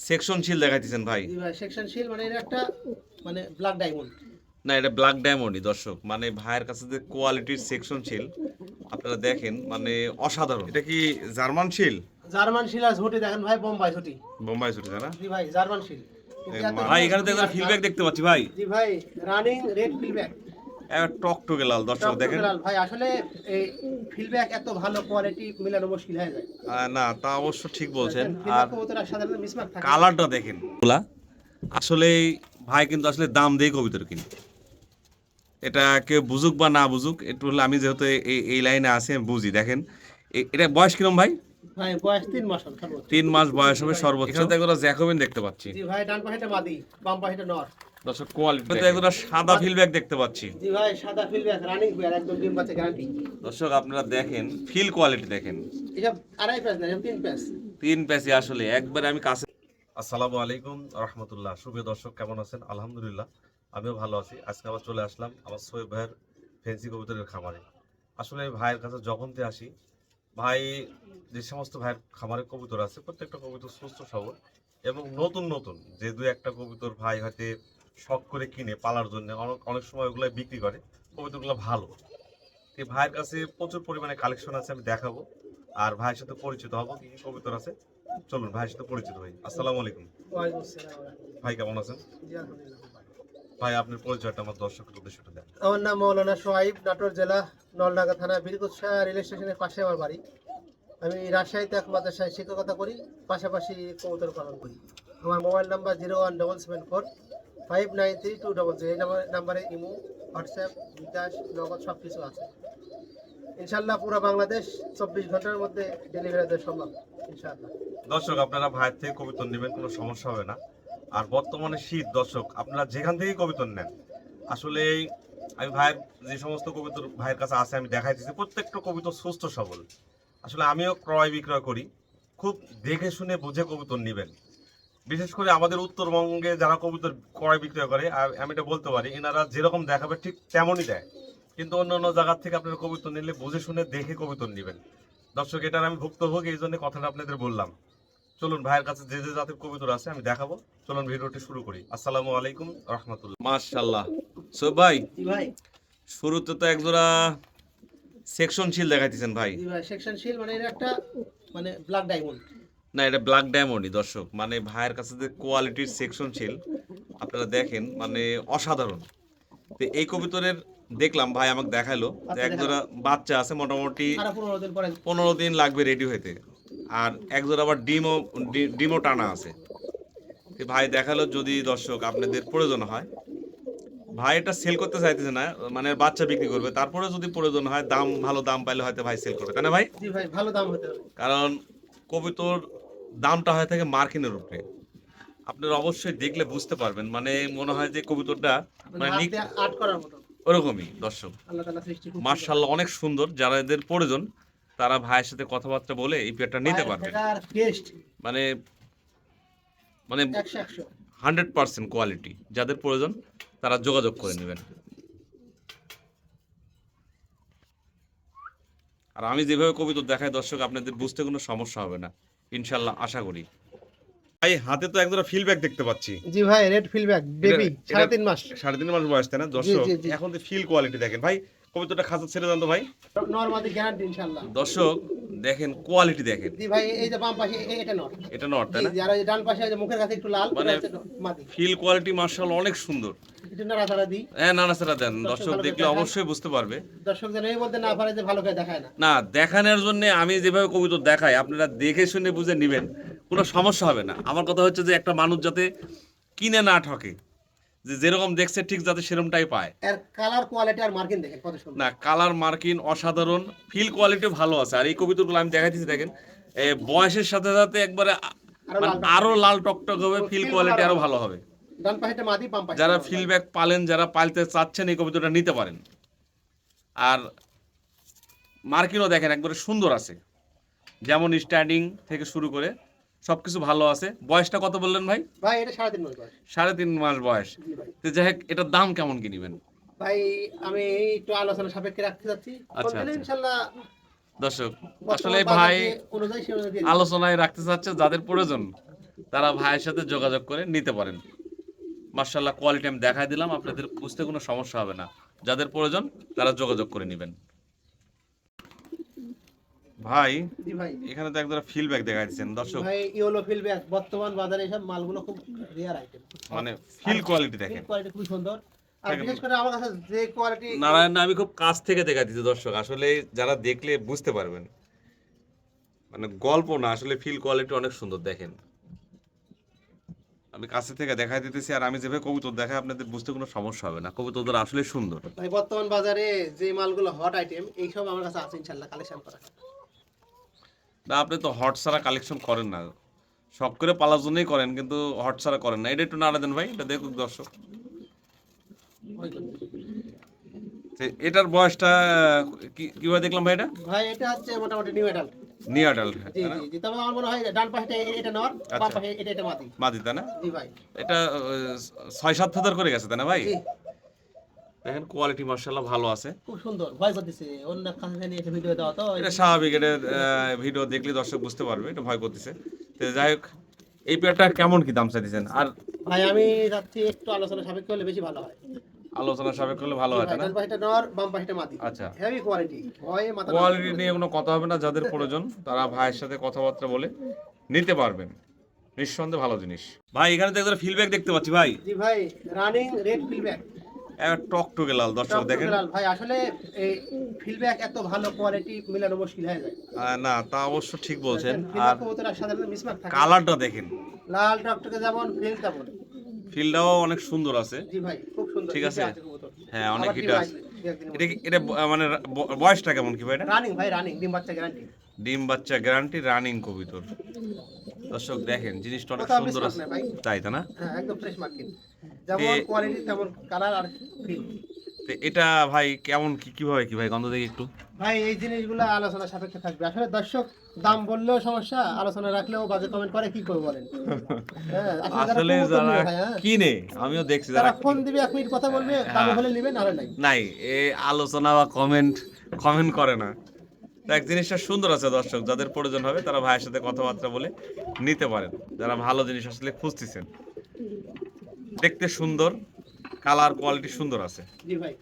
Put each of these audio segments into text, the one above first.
Section শিল দেখাইতেছেন ভাই। জি ভাই, সেকশন শিল মানে এটা একটা মানে ব্ল্যাক ডায়মন্ড। না, এটা ব্ল্যাক ডায়মন্ডই দর্শক। মানে ভাইয়ের কাছে যে কোয়ালিটির সেকশন শিল আপনারা দেখেন, মানে অসাধারণ। এটা কি জার্মান শিল? জার্মান শিল আর ঝুটি দেখেন ভাই, বোম্বাই ঝুটি। বোম্বাই ছুটি, তাই না? জি ভাই, জার্মান শিল। কিন্তু এত ভাই সুন্দর এখানে তো ঝুটি একদম আর ফিডব্যাক দেখতে পাচ্ছি ভাই, জি ভাই, রানিং রেড ফিলব্যাক। টকটকে লাল দর্শক দেখেন। লাল ভাই, আসলে এই ফিলব্যাক এত ভালো কোয়ালিটি মিলানো মুশকিল হয়ে যায়। না, তা অবশ্য ঠিক বলছেন। আর ফিলব্যাক কবুতর সাধারণত মিসমার্ক থাকে। কালারটা দেখেন আসলে ভাই কিন্তু আসলে দাম দিয়ে কবিতর কিনে। এটা কেউ বুঝুক বা না বুঝুক, একটু হলে আমি যেহেতু এই লাইনে আছি আমি বুঝি। দেখেন এটা বয়স কিরম ভাই? ভাই বয়স 3 মাস হবে সর্বোচ্চ। 3 মাস বয়স হবে সর্বোচ্চ। এখানে তো একজোড়া জ্যাকোবিন দেখতে পাচ্ছি। জি ভাই, ডান পাশেটা মাদি, বাম পাশেটা নর। দর্শক কোয়ালিটি তো একজোড়া সাদা ফিলব্যাক দেখতে পাচ্ছি। জি ভাই, সাদা ফিলব্যাক রানিং পেয়ার, একদম ডিম বাচ্চা গ্যারান্টি। দর্শক আপনারা দেখেন ফিল কোয়ালিটি দেখেন। এটা আড়াই প্যাচ না, 3 প্যাচ। 3 প্যাসি আসলে একবারে আমি কাছে। আসসালামু আলাইকুম রহমতুল্লাহ। সুপ্রিয় দর্শক, কেমন আছেন? আলহামদুলিল্লাহ আমিও ভালো আছি। আজকে আবার চলে আসলাম আমার সোহেব ভাইয়ের ফেন্সি কবুতরের খামারে। আসলে ভাইয়ের কাছে যখন আসি, ভাই যে সমস্ত ভাইয়ের খামারে কবুতর আছে প্রত্যেকটা কবুতর সুস্থ সবল এবং নতুন নতুন যে দুই একটা কবুতর ভাই হয়তো শখ করে কিনে পালার জন্য অনেক সময় ওগুলো বিক্রি করে। কবুতরগুলো ভালো। এই ভাইয়ের কাছে প্রচুর পরিমাণে কালেকশন আছে, আমি দেখাবো। আর ভাইয়ের সাথে পরিচিত হবো, কি কি কবুতর আছে। চলুন ভাইয়ের সাথে পরিচিত হই। আসসালামু আলাইকুম। ওয়ালাইকুম আসসালাম। ভাই কেমন আছেন? জি আলহামদুলিল্লাহ। ভাই আপনার পরিচয়টা আমার দর্শকের উদ্দেশ্যটা দেন। আমার নাম মাওলানা সোহাইব, নাটোর জেলা নলডাঙ্গা থানা বীরকুৎসা রেল স্টেশনের পাশে আমার বাড়ি। আমি রাজশাহীতে এক মাদ্রাসায় শিক্ষকতা করি, পাশাপাশি কবুতর পালন করি। আমার মোবাইল নাম্বার 01774 593 200। এই নাম্বারে ইমো, হোয়াটসঅ্যাপ, বিকাশ, নগদ সব কিছু আছে। ইনশাল্লাহ পুরো বাংলাদেশ 24 ঘন্টার মধ্যে ডেলিভারি দেওয়া সম্ভব ইনশাআল্লাহ। দর্শক আপনারা ভাইয়ের থেকে কবুতর নেবেন, কোনো সমস্যা হবে না। আর বর্তমানে শীত দর্শক, আপনারা যেখান থেকেই কবুতর নেন, আসলে আমি ভাইয়ের যে সমস্ত কবুতর ভাইয়ের কাছে আছে আমি দেখাইতেছি প্রত্যেকটা কবুতর সুস্থ সবল। আসলে আমিও ক্রয় বিক্রয় করি, খুব দেখে শুনে বুঝে কবুতর নেবেন। বিশেষ করে আমাদের উত্তরবঙ্গে যারা কবুতর ক্রয় বিক্রয় করে, আমি এটা বলতে পারি এনারা যেরকম দেখাবে ঠিক তেমনই দেয়। কিন্তু অন্য অন্য জায়গার থেকে আপনারা কবুতর নিলে বুঝে শুনে দেখে কবুতর নেবেন। দর্শক এটার আমি ভুক্তভোগী, এই জন্য কথাটা আপনাদের বললাম। চলুন ভাইয়ের কাছে যে যে জাতের কবুতর আছে আমি দেখাবো। চলুন ভিডিওটি শুরু করি। আসসালামু আলাইকুম রহমতুল্লাহ। মাশাআল্লাহ। সো ভাই জি ভাই, শুরুতে তো একজোড়া সেকশন শিল দেখাইতেছেন ভাই। জি ভাই, সেকশন শিল মানে এটা একটা মানে ব্ল্যাক ডায়মন্ড। না, এটা ব্ল্যাক ডায়মন্ডই দর্শক। মানে ভাইয়ের কাছে যে কোয়ালিটির সেকশন শিল আপনারা দেখেন, মানে অসাধারণ। তো এই কবুতরের দেখলাম ভাই আমাকে দেখাইলো যে একজোড়া বাচ্চা আছে, মোটামুটি আর 15 দিন পরে 15 দিন লাগবে রেডি হইতে। আর একজোড়া আবার ডিমও টানা আছে। তো ভাই দেখালো, যদি দর্শক আপনাদের প্রয়োজন হয়, ভাই এটা সেল করতে চাইতেছে না, মানে বাচ্চা বিক্রি করবে। তারপরে যদি প্রয়োজন হয়, ভালো দাম পাইলে হয়তো ভাই সেল করবে, তাই না ভাই? জি ভাই, ভালো দাম হতে হবে। কারণ কবুতর দামটা হয়ে থাকে মার্কিনের উপরে। আপনারা অবশ্যই দেখলে বুঝতে পারবেন, মানে মনে হয় যে কবুতরটা মানে মানে হাত দিয়ে আর্ট করার মতো। ওরকমই দর্শক। আল্লাহ তাআলা সৃষ্টি খুব মার্শাল্লাহ অনেক সুন্দর। যারা এদের প্রয়োজন তারা ভাইয়ের সাথে কথাবার্তা বলে এই পেয়ারটা নিতে পারবেন। আর টেস্ট মানে মানে 100 100% কোয়ালিটি। যাদের প্রয়োজন তারা যোগাযোগ করে নেবেন। আর আমি যেভাবে কবুতর দেখাই দর্শক, আপনাদের বুঝতে কোনো সমস্যা হবে না ইনশাল্লাহ, আশা করি। ভাই হাতে তো একজোড়া ফিলব্যাক দেখতে পাচ্ছি। জি ভাই, রেড ফিলব্যাক বেবি, 3.5 মাস। 3.5 মাস বয়স, তাই না দর্শক? জি, জি। এখন তো ফিল কোয়ালিটি দেখেন ভাই। কবুতরটা খাঁচা ছেড়ে দেন তো ভাই। নরমাদি গ্যারান্টি ইনশাআল্লাহ। দর্শক দেখেন কোয়ালিটি দেখেন। জি ভাই, এই যে বাম পাশে এটা নর। এটা নট, তাই জি না? জি, আর এই যে ডান পাশে যে মুখের কাছে একটু লাল, মানে এটা হচ্ছে মাদি। ফিল কোয়ালিটি মার্শাল্লাহ অনেক সুন্দর। একটু নাড়াচাড়া দিই। হ্যাঁ, নাড়াচাড়া দেন, দর্শক দর্শক ভালো করে দেখলে দেখান। অবশ্যই বুঝতে পারবে। দর্শক যেন এই বলতে না পারে যে ভালো করে দেখায় না। না, দেখানোর জন্য আমি যেভাবে কবুতর দেখাই আপনারা দেখে শুনে বুঝে নেবেন, কোনো সমস্যা হবে না। আমার কথা হচ্ছে যে একটা মানুষ যাতে কিনে না ঠকে, যে যেরকম দেখছে ঠিক যাতে সেরকমটাই পায়। এর কালার কোয়ালিটি আর মার্কিং দেখেন কত সুন্দর। না, কালার মার্কিন অসাধারণ, ফিল কোয়ালিটি ভালো আছে। আর এই কবুতরগুলো আমি দেখাইতেছি দেখেন, বয়সের সাথে সাথে একবারে আরো লাল টকটক হবে, ফিল কোয়ালিটি আরো ভালো হবে। ডান পাশেটা মাদি, বাম পাশে যারা ফিলব্যাক পালেন, যারা পালতে চাচ্ছেন, এই কবুতরটা নিতে পারেন। আর মার্কিনও দেখেন একবারে সুন্দর আছে, যেমন স্ট্যান্ডিং থেকে শুরু করে সবকিছু ভালো আছে। বয়সটা কত বললেন ভাই? ভাই এটা 3.5 মাস বয়স। 3.5 মাস বয়স। জি ভাই। তো যাই হোক, এটার দাম কেমন কি নেবেন? ভাই আমি একটু আলোচনা সাপেক্ষে রাখতে যাচ্ছি। আচ্ছা, কোন দিন আচ্ছা। ইনশাআল্লাহ দর্শক আসলে বর্তমান ভাই বাজার যে অনুযায়ী সে অনুযায়ী দিয়ে দিবো। আলোচনায় রাখতে চাচ্ছে, যাদের প্রয়োজন তারা ভাইয়ের সাথে যোগাযোগ করে নিতে পারেন। মার্শাল্লাহ, কোয়ালিটি আমি দেখাই দিলাম, আপনাদের বুঝতে কোনো সমস্যা হবে না। যাদের প্রয়োজন তারা যোগাযোগ করে নেবেন। ভাই জি ভাই। এখানে তো একদম ফিডব্যাক দেখা দিচ্ছেন দর্শক, ভাই ইয়েলো ফিল্ডব্যাক বর্তমান বাজারে এসব মালগুলো খুব রেয়ার আইটেম। মানে ফিল কোয়ালিটি দেখেন। কোয়ালিটি খুব সুন্দর। আর দেখেন। বিশেষ করে আমার কাছে যে কোয়ালিটি নারায়ণ আমি খুব কাছ থেকে দেখা দিচ্ছি দর্শক, আসলে যারা দেখলে বুঝতে পারবেন, মানে গল্প না, আসলে ফিল কোয়ালিটি অনেক সুন্দর দেখেন। আমি কাছে থেকে দেখাই দিতেছি, আর আমি যেভাবে কবুতর দেখাই আপনাদের বুঝতে কোনো সমস্যা হবে না, কবুতরদের আসলে সুন্দর। ভাই বর্তমান বাজারে যে মালগুলো হট আইটেম এইসব আমার কাছে আছে ইনশাআল্লাহ কালেকশন করা। না আপনি তো হট ছাড়া কালেকশন করেন না, শখ করে পালার জন্যই করেন, কিন্তু হট ছাড়া করেন না। এটা একটু নাড়া দেন ভাই, এটা দেখুক দর্শক। এটার বয়সটা কিভাবে দেখলাম ভাই? এটা ভাই এটা হচ্ছে মোটামুটি নিউ অ্যাডাল্ট। New adult. জি জি জি, তবে আমার মনে হয় ডান পাশে এটা নর, বাম পাশে এটা মাদি। মাদি তাই না? জি ভাই। এটা 6-7 ফেদার করে গেছে তাই না ভাই? জি। দেখেন কোয়ালিটি মার্শাল্লাহ ভালো আছে, খুব সুন্দর ভয় করতেছে, অন্য কাছে নিয়ে একটা ভিডিও দাও তো। এটা স্বাভাবিক, এটা ভিডিও দেখলে দর্শক বুঝতে পারবে এটা ভয় করতেছে। তো যাই হোক, এই পেয়ারটা কেমন কি দাম চাইতেছেন? আর ভাই আমি যাচ্ছি একটু আলোচনা সাপেক্ষ হলে বেশি ভালো হয়। আলোচনা সাপেক্ষ করলে ভালো হয় তাই না? ডান পাশে নর, বাম পাশে মাদি। আচ্ছা, হেভি কোয়ালিটি, ভয়ে মাথা কোয়ালিটি নিয়ে কোনো কথা হবে না। যাদের প্রয়োজন তারা ভাইয়ের সাথে কথাবার্তা বলে নিতে পারবেন, নিঃসন্দেহে ভালো জিনিস। ভাই এখানে তো একটা ফিডব্যাক দেখতে পাচ্ছি ভাই, জি ভাই, রানিং রেড ফিল্ডব্যাক। টকটকে লাল দর্শক দেখেন। ভাই আসলে এই ফিল্ডব্যাক এত ভালো কোয়ালিটি মিলানো মুশকিল হয়ে যায়। না তা অবশ্য ঠিক বলছেন। আর ফিল্ডব্যাক কবুতর সাধারণত মিসমার্ক থাকে। কালারটা দেখেন, লাল টকটকে যেমন ফিল তেমন। ফিলটাও অনেক সুন্দর আছে। জি ভাই, খুব সুন্দর। ঠিক আছে। কবুতর। হ্যাঁ অনেক আবার হিট ডিম আছে। আসবে, দু একদিনের এটা মধ্যে। এটা মানে বয়সটা কেমন কি ভাই? এটা রানিং ভাই, রানিং ডিম বাচ্চা গ্যারান্টি। ডিম বাচ্চা গ্যারান্টি, রানিং কবিতর। দর্শক দেখেন জিনিসটা অনেক কোথাও সুন্দর mismatch আছে, নেই ভাই। তাই না? হ্যাঁ একদম ফ্রেশ মার্কিং। যেমন কোয়ালিটি তেমন কালার আর ফিল। তো এটা ভাই কেমন কি কিভাবে কি ভাই গন্ধ দেখি একটু। ভাই এই জিনিসগুলো আলোচনা সাপেক্ষে থাকবে। আসলে দর্শক দাম বললেও সমস্যা, আলোচনা রাখলেও বাজে কমেন্ট করে, কি করব বলেন? হ্যাঁ আসলে যারা কিনে, আমিও দেখছি যারা তারা ফোন দিবে, 1 মিনিট কথা বলবে, দাম হলে নেবে না হলে নাই। নাই এই আলোচনা বা কমেন্ট করে না। দেখ জিনিসটা সুন্দর আছে দর্শক, যাদের প্রয়োজন হবে তারা ভাইয়ের সাথে কথাবার্তা বলে নিতে পারেন, যারা ভালো জিনিস আসলে খুঁজতেছেন। দেখতে সুন্দর, কালার কোয়ালিটি সুন্দর আছে। জি ভাই।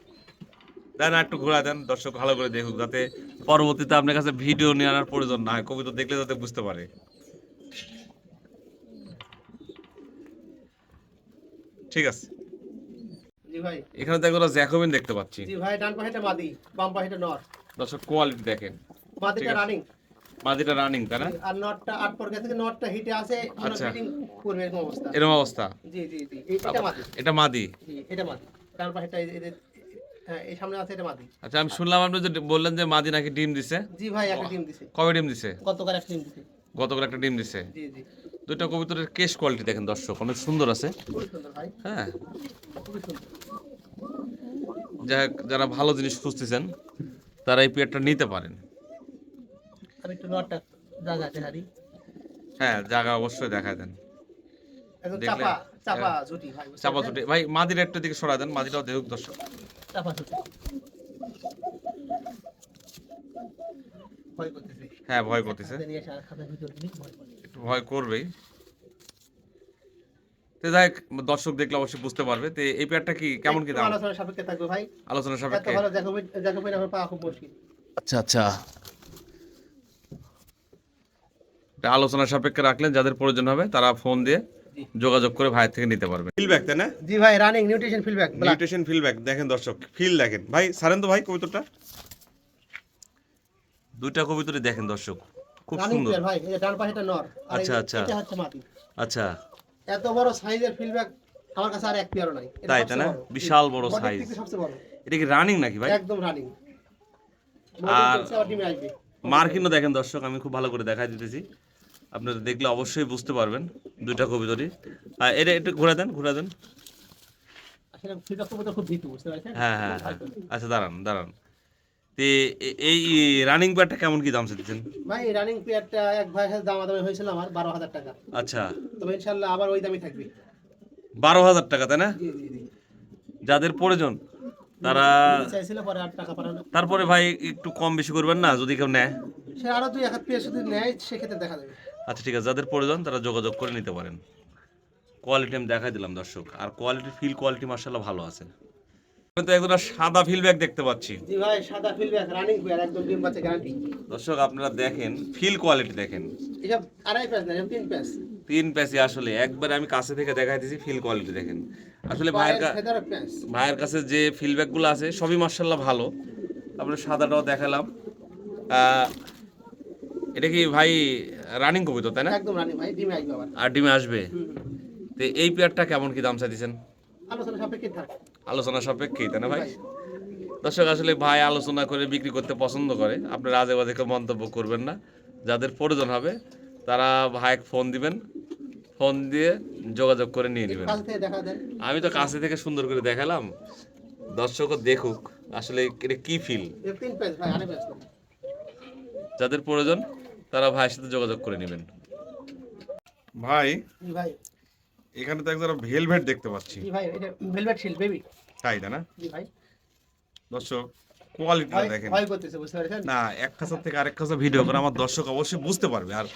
দেন একটু ঘোরা দেন, দর্শক ভালো করে দেখুক, যাতে পরবর্তীতে আপনার কাছে ভিডিও নিয়ে আনার প্রয়োজন না হয়, কবিতা দেখলে যাতে বুঝতে পারে। ঠিক আছে। জি ভাই। এখানে তো একজন জ্যাকোবিন দেখতে পাচ্ছি। জি ভাই, ডান পাশেটা মাদি, বাম পাশেটা নর। দর্শক কোয়ালিটি দেখেন, মাদিটা রানিং। মাদিটা রানিং তাই না? আর নটটা 8 পর গেছে, নটটা হিটে আছে, আচ্ছা। ফিটিং করবে এরকম অবস্থা। এরকম অবস্থা। জি জি জি, এটা মাদি। এটা মাদি। জি এটা মাদি। ডান পাশেটা হ্যাঁ এই সামনে আছে, এটা মাদি। আচ্ছা, আমি শুনলাম আপনি যে বললেন যে মাদি নাকি ডিম দিছে। জি ভাই, একটা ডিম দিছে। কবে ডিম দিছে? গতকাল একটা ডিম দিছে। গতকাল একটা ডিম দিছে। জি জি, দুইটা কবুতরের কেশ কোয়ালিটি দেখেন দর্শক, অনেক সুন্দর আছে। খুবই সুন্দর ভাই, হ্যাঁ, খুবই সুন্দর। যারা ভালো জিনিস খুঁজতেছেন তারা এই পেয়ারটা নিতে পারেন। আমি একটু নটটা জায়গা আছে হারি। হ্যাঁ, জায়গা অবশ্যই দেখা দেন। একদম দেখলে- চাপা ঝুটি ভাই, বুঝতে চাপা পারছেন? চুটি ভাই, মাদির একটা দিকে সরা দেন, মাদিটাও দেখুক দর্শক। চাপা ঝুটি। ভয় করতেছে। হ্যাঁ ভয় করতেছে, হাতে নিয়ে এসে আর খাতার ভিতর দিলে ভয় করে। একটু ভয় করবেই। তো যাই হোক, দর্শক দেখলে অবশ্যই বুঝতে পারবে। তো এই পেয়ারটা কি কেমন কি একটু দাম? আলোচনা সাপেক্ষে থাকবে ভাই। আলোচনা এত সাপেক্ষে। ভালো জ্যাকোবিন এখন পাওয়া খুব মুশকিল। আচ্ছা আচ্ছা, এটা আলোচনা সাপেক্ষে রাখলেন, যাদের প্রয়োজন হবে তারা ফোন দিয়ে জি। যোগাযোগ করে ভাইয়ের থেকে নিতে পারবে। ফিলব্যাক তাই না? জি ভাই, রানিং নিউট্রিশন ফিল্ডব্যাক ব্ল্যাক। নিউট্রিশন ফিলব্যাক দেখেন দর্শক, ফিল দেখেন ভাই, সারেন তো ভাই কবুতরটা। দুইটা কবুতরই দেখেন দর্শক, খুব রানিং সুন্দর। প্লেয়ার ভাই, এই যে ডান পাশেটা নর, আর আচ্ছা, আচ্ছা। এটা হচ্ছে মাদি। আচ্ছা এত বড় সাইজের ফিল্ডব্যাক আমার কাছে আর এক পেয়ারও নাই। এটা তাই সবচেয়ে না? বড়। বিশাল বড় Body size। থেকে সবচেয়ে বড়। এটা কি রানিং নাকি ভাই? একদম রানিং। আর আর ডিমে আসবে। মার্কিনও দেখেন দর্শক, আমি খুব ভালো করে দেখাই দিতেছি, আপনারা দেখলে অবশ্যই বুঝতে পারবেন দুইটা কবুতরই। এটা একটু ঘুরে দেন, ঘুরে দেন। আসলে ফিল্ডব্যাক কবুতর খুব ভীতু, বুঝতে পারছেন? হ্যাঁ হ্যাঁ হ্যাঁ, আচ্ছা দাঁড়ান। তো এই রানিং প্যাডটা কেমন কি দাম চাইছেন? ভাই রানিং পেয়ারটা এক ভাইয়ের সাথে দামাদামি হয়েছিল আমার 12,000 টাকা। আচ্ছা, তবে ইনশাআল্লাহ আবার ওই দামই থাকবে। 12,000 টাকা তাই না? জি জি জি। যাদের প্রয়োজন তারা, চাইছিল পরে 8 টাকা পাঠানো। তারপরে ভাই একটু কম বেশি করবেন না যদি কেউ নেয়? সে আরো 2-1 পেয়ার যদি নেয় সেক্ষেত্রে দেখা যাবে। আচ্ছা ঠিক আছে, যাদের প্রয়োজন তারা যোগাযোগ করে নিতে পারেন। কোয়ালিটি আমি দেখাই দিলাম দর্শক, আর কোয়ালিটি ফিল কোয়ালিটি মার্শাল্লাহ ভালো আছে। আমি তো একজোড়া সাদা ফিলব্যাক দেখতে পাচ্ছি জি ভাই, সাদা ফিল্ড রানিং পেয়ার, একদম ডিম বাচ্চা গ্যারান্টি। দর্শক, আপনারা দেখেন ফিল কোয়ালিটি দেখেন, এসব আড়াই প্যাস না, এসব 3 প্যাস। 3 প্যাসি আসলে একবার আমি কাছে থেকে দেখাই দিয়েছি, ফিল কোয়ালিটি দেখেন। আসলে পায়ের ফেদার প্যাস। ভাইয়ের কাছে যে ফিলব্যাকগুলো আছে সবই মার্শাল্লাহ ভালো। তারপরে সাদাটাও দেখালাম। এটা কি ভাই রানিং কবুতর তাই না? একদম রানিং ভাই, ডিমে আসবে আবার। আর ডিমে আসবে। তো এই পেয়ারটা কেমন কি দাম চাইছেন? আলোচনা সাপেক্ষে থাকে আলোচনা সাপেক্ষেই তাই না ভাই? দর্শক, আসলে ভাই আলোচনা করে বিক্রি করতে পছন্দ করে, আপনারা আজে বাজে কেউ মন্তব্য করবেন না। যাদের প্রয়োজন হবে তারা ভাইকে ফোন দিবেন, ফোন দিয়ে যোগাযোগ করে নিয়ে নেবেন। কাছ থেকে দেখা দেন। আমি তো কাছে থেকে সুন্দর করে দেখালাম, দর্শকও দেখুক আসলে এটা কি ফিল। 3 প্যাস ভাই, আড়াই প্যাস না। যাদের প্রয়োজন তারা ভাইয়ের সাথে যোগাযোগ করে নেবেন। ভাই জি ভাই, এখানে তো একজোড়া ভেলভেট দেখতে পাচ্ছি, জি ভাই, এটা ভেলভেট শিল বেবি। তাই না? জি ভাই, দর্শক কোয়ালিটিটা দেখেন ভয় করতেছে, বুঝতে পারছেন? না, এক কাছা থেকে আরেক কাছা ভিডিও করে আমার দর্শক অবশ্যই বুঝতে পারবে। আর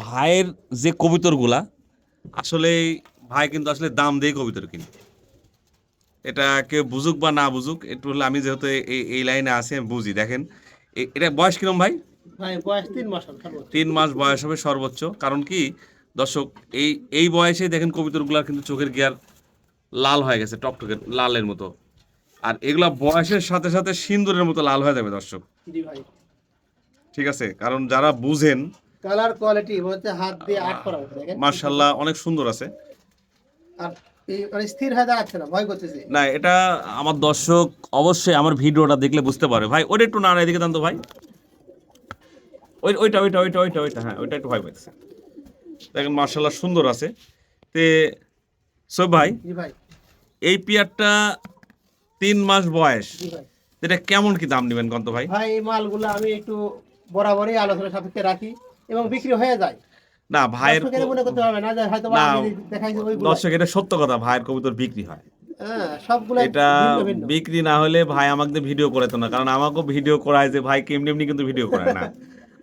ভাইয়ের যে কবিতরগুলা আসলে ভাই কিন্তু আসলে দাম দিয়ে কবিতর কিনে, এটা কেউ বুঝুক বা না বুঝুক, একটু হলে আমি যেহেতু এই লাইনে আছি আমি বুঝি। দেখেন এটা বয়স কিরম ভাই? ভাই বয়স 3 মাস হবে সর্বোচ্চ। 3 মাস বয়স হবে সর্বোচ্চ। কারণ কি দর্শক, এই বয়সে দেখেন কবিতরগুলার কিন্তু চোখের গিয়ার লাল হয়ে গেছে, টকটকে লালের মতো। আর এগুলা বয়সের সাথে সাথে সিন্দুরের মতো লাল হয়ে যাবে দর্শক, জি ভাই, ঠিক আছে? কারণ যারা বুঝেন কালার কোয়ালিটি বলতে হাত দিয়ে আট করা হচ্ছে, দেখেন মার্শাল্লাহ অনেক সুন্দর আছে। আর এই মানে স্থির হয়ে দাঁড়াচ্ছে না, ভয় করতেছে। না, এটা আমার দর্শক অবশ্যই আমার ভিডিওটা দেখলে বুঝতে পারবে। ভাই ওটা একটু না এদিকে দাম তো ভাই, ওইটা ওইটা ওইটা ওইটা ওইটা হ্যাঁ, ওইটা একটু ভয় পাইছে। দেখেন মার্শাল্লাহ সুন্দর আছে। তে সব ভাই, জি ভাই, এই পিয়ারটা 3 মাস বয়স, জি ভাই। এটা কেমন কি দাম নেবেন কত ভাই? ভাই এই মালগুলো আমি একটু বরাবরই আলোচনা সাপেক্ষে রাখি এবং বিক্রি হয়ে যায়। না ভাইয়ের দর্শকের মনে করতে হবে না যে হয়তো বা না, আমি দেখাইছি ওইগুলো। দর্শক এটা সত্য কথা, ভাইয়ের কবুতর বিক্রি হয়। হ্যাঁ, সবগুলো এটা ভিন্ন ভিন্ন। বিক্রি না হলে ভাই আমাকে ভিডিও করাতো না, কারণ আমাকেও ভিডিও করায় যে ভাই কেমনি এমনি কিন্তু ভিডিও করায় না।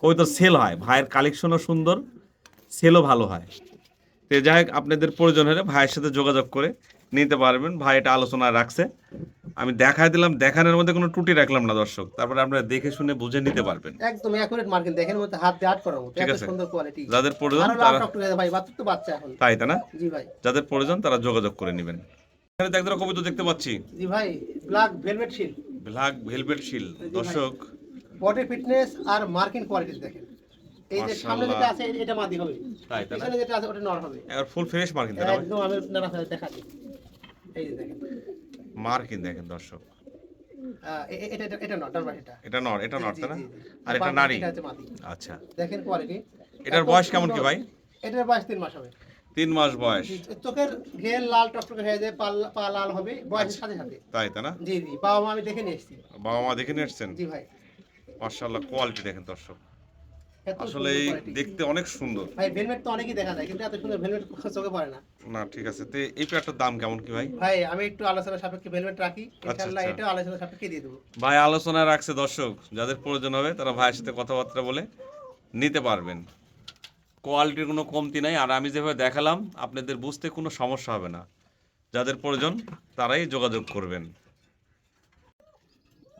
কবুতর সেল হয়, ভাইয়ের কালেকশনও সুন্দর, সেলও ভালো হয়। তো যাই হোক, আপনাদের প্রয়োজন হলে ভাইয়ের সাথে যোগাযোগ করে নিতে পারবেন। ভাই এটা আলোচনা রাখছে, আমি দেখাই দিলাম, দেখানোর মধ্যে কোনো ত্রুটি রাখলাম না দর্শক। তারপরে আপনারা দেখে শুনে বুঝে নিতে পারবেন। একদম অ্যাকুরেট মার্কিং দেখেন, মধ্যে হাত দিয়ে আট করার মতো, ঠিক এত আছে। সুন্দর কোয়ালিটি। যাদের প্রয়োজন আরো লাল তারা টকটকে ভাই, বাচ্চা তো বাচ্চা এখন। তাই না? জি ভাই, যাদের প্রয়োজন তারা যোগাযোগ করে নেবেন। এখানে তো একদম কবিতা দেখতে পাচ্ছি, জি ভাই, ব্ল্যাক ভেলভেট শিল। ব্ল্যাক ভেলভেট শিল। দর্শক বডি ফিটনেস আর মার্কিং কোয়ালিটি দেখেন। এই যে সামনে মাশাআল্লাহ। যেটা আছে এটা মাদি হবে, তাই না? পিছনে যেটা আছে ওটা নর হবে। এবার ফুল ফ্রেশ মার্কিন তাই না ভাই? একদম আমি নানা দেখাচ্ছি, এই যে দেখেন। মার্কিন দেখেন দর্শক, এটা এটা এটা নর, ডান পাশে এটা। এটা নর, এটা নর জি, তাই না? জি, জি। আর এটা বাম নারী। এটা হচ্ছে মাদি। আচ্ছা, দেখেন কোয়ালিটি। এটার বয়স কেমন কি ভাই? এটার বয়স 3 মাস হবে। 3 মাস বয়স, জি, চোখের ঘের লাল টকটকে হয়ে যায়, পা লাল হবে বয়সের সাথে সাথে। তাই না? জি জি, বাবা মা আমি দেখে নিয়ে এসেছি। বাবা মা দেখে নিয়ে এসছেন? জি ভাই, মাশাআল্লাহ কোয়ালিটি দেখেন দর্শক, এত আসলে সুন্দর quality। দেখতে অনেক সুন্দর। ভাই ভেলভেট তো অনেকই দেখা যায়, কিন্তু এত সুন্দর ভেলভেট চোখে পড়ে না। না ঠিক আছে, তো এই পেয়ারটার দাম কেমন কি ভাই? ভাই আমি একটু আলোচনা সাপেক্ষে ভেলভেট রাখি, ইনশাআল্লাহ আচ্ছা। এটাও আলোচনা সাপেক্ষে দিয়ে দেবো। ভাই আলোচনা রাখছে দর্শক, যাদের প্রয়োজন হবে তারা ভাইয়ের সাথে কথাবার্তা বলে নিতে পারবেন। কোয়ালিটির কোনো কমতি নাই, আর আমি যেভাবে দেখালাম আপনাদের বুঝতে কোনো সমস্যা হবে না। যাদের প্রয়োজন তারাই যোগাযোগ করবেন।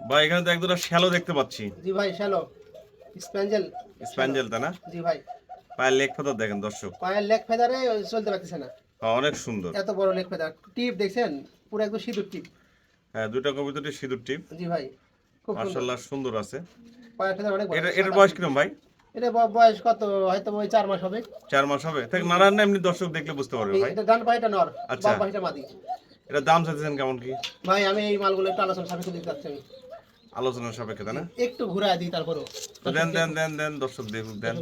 ভাই এখানে তো এক দুটো শ্যালো দেখতে পাচ্ছি, জি ভাই, শ্যালো স্প্যাঞ্জেল। স্প্যাঞ্জেল তাই না? জি ভাই, পায়ের লেগ ফেদার দেখেন দর্শক, পায়ের লেগ ফেদারে চলতে পারতেছে না, অনেক সুন্দর। এত বড় লেগ ফেদার। টিপ দেখছেন, পুরো একদম সিঁদুর টিপ। হ্যাঁ, দুইটা কবিতাটি সিঁদুর টিপ, জি ভাই, খুব সুন্দর। মাশাআল্লাহ সুন্দর আছে। পায়ের ফেদার অনেক বড়। এটার বয়স কিরম ভাই? এটা বয়স কত, হয়তো ওই 4 মাস হবে। 4 মাস হবে? ঠিক নারায়ণ না, এমনি দর্শক দেখলে বুঝতে পারবে ভাই। এটা ডান পায়েটা নর, আচ্ছা। বাম পায়েটা মাদি। এটার দাম চাইছেন কেমন কি? ভাই আমি এই মালগুলো একটু আলোচনা সাপেক্ষে দিতে চাচ্ছি। আমি আলোচনার সাপেক্ষে তাই না? একটু ঘুরায় দিই, তারপরও তো দেন দেন দেন দেন দর্শক দেখুক, দেন।